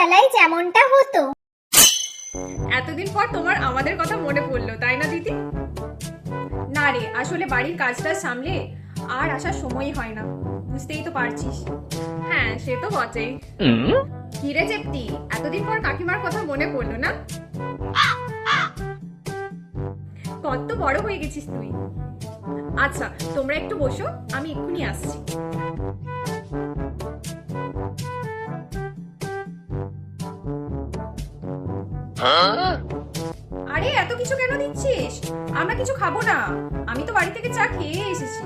ছোটবেলায় যেমনটা হতো। এতদিন পর তোমার আমাদের কথা মনে পড়লো, তাই না দিদি? না রে, আসলে বাড়ির কাজটা সামলে আর আসার সময়ই হয় না, বুঝতেই তো পারছিস। হ্যাঁ, সে তো বটেই। কিরে চেপ্তি, এতদিন পর কাকিমার কথা মনে পড়লো না? কত বড় হয়ে গেছিস তুই। আচ্ছা, তোমরা একটু বসো, আমি এক্ষুনি আসছি। আরে এত কিছু কেন দিচ্ছিস? আমরা কিছু খাবো না, আমি তো বাড়ি থেকে চা খেয়ে এসেছি।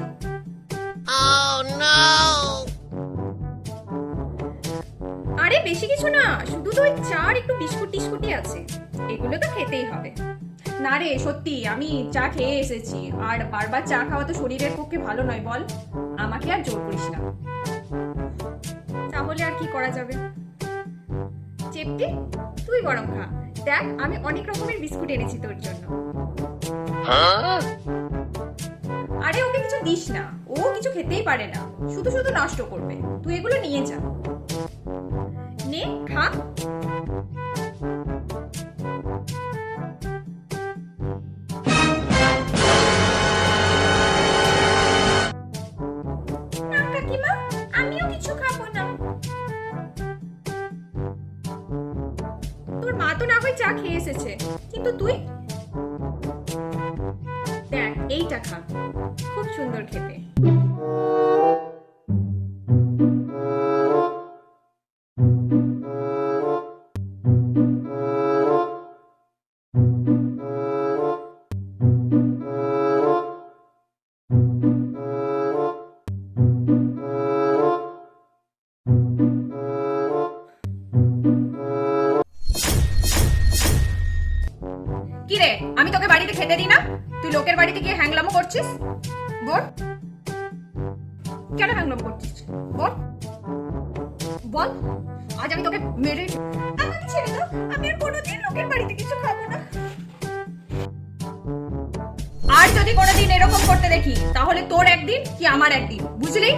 আরে বেশি কিছু না, শুধু তো ওই চা আর একটু বিস্কুট টিস্কুটি আছে, এগুলো তো খেতেই হবে। না রে সত্যি, আমি চা খেয়ে এসেছি, আর বারবার চা খাওয়া তো শরীরের পক্ষে ভালো নয়, বল। আমাকে আর জোর করিস না, তাহলে আর কি করা যাবে। চেপটি, তুই বরং খা, দেখ আমি অনেক রকমের বিস্কুট এনেছি তোর জন্য। আরে ওকে কিছু দিস না, ও কিছু খেতেই পারে না, শুধু শুধু নষ্ট করবে, তুই এগুলো নিয়ে যা। নে খা। না কাকিমা, আমিও কিছু খাবো না। তোর মা তো না হয় চা খেয়ে এসেছে, কিন্তু তুই দেখ এইটা খা, খুব সুন্দর খেতে। কিরে, আমি তোকে বাড়িতে খেতে দিই না, তুই লোকের বাড়িতে গিয়ে হ্যাংলামো করছিস? বল, কেন হ্যাংলামো করছিস? বল বল, আজ আমি তোকে মেরে। আমাকে ছেড়ে দাও, আমি আর কোনোদিন লোকের বাড়িতে কিছু খাবো না। আর যদি কোনোদিন এরকম করতে দেখি, তাহলে তোর একদিন কি আমার একদিন, বুঝলি?